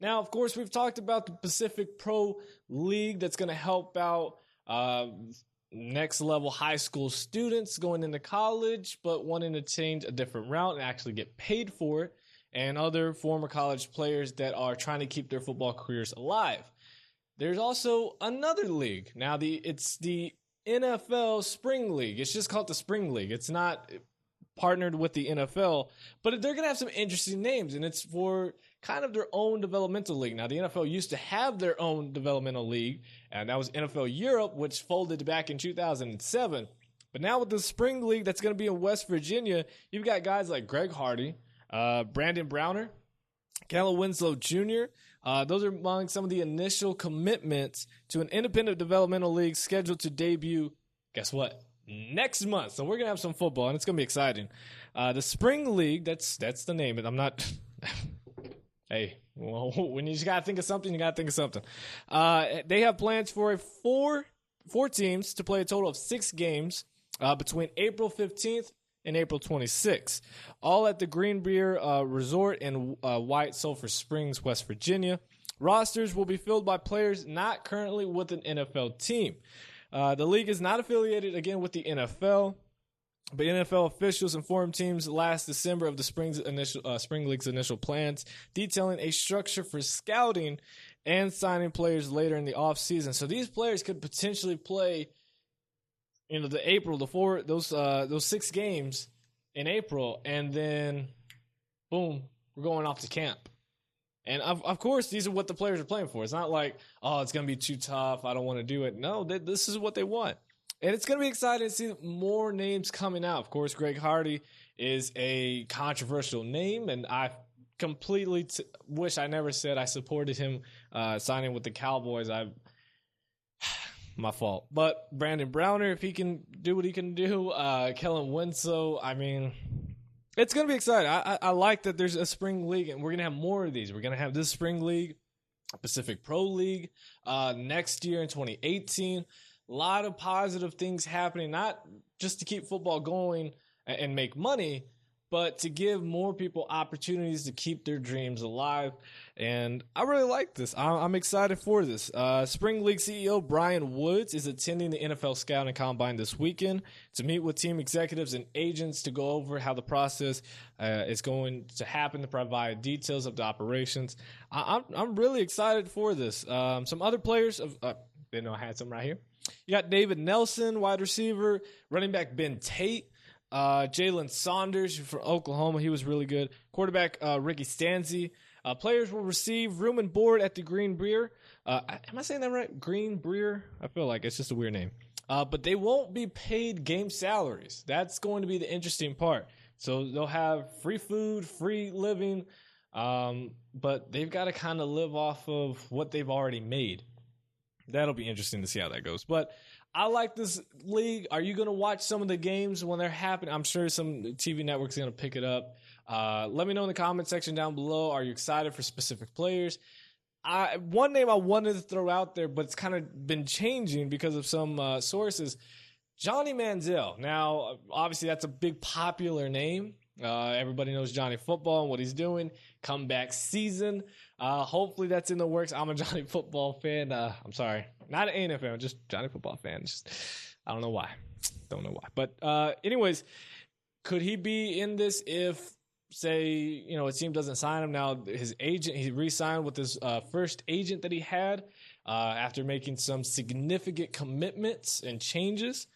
Now, of course, we've talked about the Pacific Pro League that's going to help out next level high school students going into college, but wanting to change a different route and actually get paid for it, and other former college players that are trying to keep their football careers alive. There's also another league. Now, it's the NFL Spring League. It's just called the Spring League. It's not partnered with the NFL, but they're going to have some interesting names, and it's for kind of their own developmental league. Now, the NFL used to have their own developmental league, and that was NFL Europe, which folded back in 2007. But now with the Spring League that's going to be in West Virginia, you've got guys like Greg Hardy, Brandon Browner, Kellen Winslow Jr. Those are among some of the initial commitments to an independent developmental league scheduled to debut, guess what? Next month. So we're going to have some football, and it's going to be exciting. The Spring League, that's the name. I'm not... Hey, well, when you just got to think of something, you got to think of something. They have plans for four teams to play a total of 6 games between April 15th and April 26th, all at the Greenbrier Resort in White Sulphur Springs, West Virginia. Rosters will be filled by players not currently with an NFL team. The league is not affiliated, again, with the NFL, but NFL officials informed teams last December of the Spring League's initial plans, detailing a structure for scouting and signing players later in the offseason. So these players could potentially play those 6 games in April, and then boom, we're going off to camp. And of course, these are what the players are playing for. It's not like, oh, it's going to be too tough, I don't want to do it. No, this is what they want. And it's going to be exciting to see more names coming out. Of course, Greg Hardy is a controversial name, and I completely wish I never said I supported him signing with the Cowboys. My fault. But Brandon Browner, if he can do what he can do, Kellen Winslow, I mean, it's going to be exciting. I like that there's a spring league, and we're going to have more of these. We're going to have this spring league, Pacific Pro League, next year in 2018. A lot of positive things happening, not just to keep football going and make money, but to give more people opportunities to keep their dreams alive. And I really like this. I'm excited for this. Spring League CEO Brian Woods is attending the NFL Scouting Combine this weekend to meet with team executives and agents to go over how the process is going to happen, to provide details of the operations. I'm really excited for this. Some other players, I had some right here. You got David Nelson, wide receiver, running back Ben Tate, Jalen Saunders from Oklahoma. He was really good. Quarterback Ricky Stanzi. Players will receive room and board at the Greenbrier. Am I saying that right? Greenbrier? I feel like it's just a weird name. But they won't be paid game salaries. That's going to be the interesting part. So they'll have free food, free living, but they've got to kind of live off of what they've already made. That'll be interesting to see how that goes. But I like this league. Are you going to watch some of the games when they're happening? I'm sure some TV networks are going to pick it up. Let me know in the comment section down below. Are you excited for specific players? One name I wanted to throw out there, but it's kind of been changing because of some sources. Johnny Manziel. Now, obviously, that's a big popular name. Everybody knows Johnny Football and what he's doing. Comeback season. Hopefully that's in the works. I'm a Johnny Football fan. I'm sorry. Not an A&M fan, just Johnny Football fan. I don't know why. Don't know why. But anyways, could he be in this if, say, a team doesn't sign him? Now, his agent, he re-signed with his first agent that he had after making some significant commitments and changes.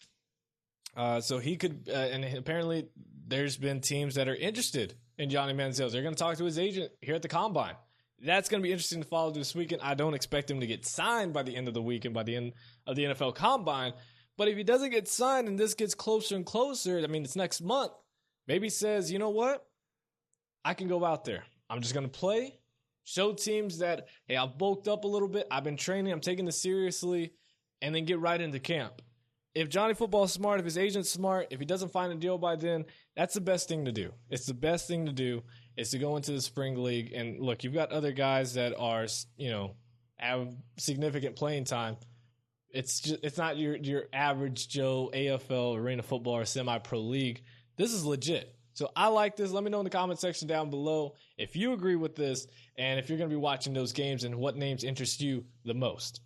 So he could, and apparently there's been teams that are interested in Johnny Manziel. They're going to talk to his agent here at the Combine. That's going to be interesting to follow this weekend. I don't expect him to get signed by the end of the week and by the end of the NFL Combine. But if he doesn't get signed and this gets closer and closer, I mean, it's next month, maybe he says, you know what? I can go out there. I'm just going to play, show teams that, hey, I've bulked up a little bit. I've been training. I'm taking this seriously, and then get right into camp. If Johnny Football is smart, if his agent's smart, if he doesn't find a deal by then, that's the best thing to do. It's the best thing to do is to go into the spring league. And look, you've got other guys that are, have significant playing time. It's not your average Joe AFL arena football or semi-pro league. This is legit. So I like this. Let me know in the comment section down below if you agree with this and if you're going to be watching those games and what names interest you the most.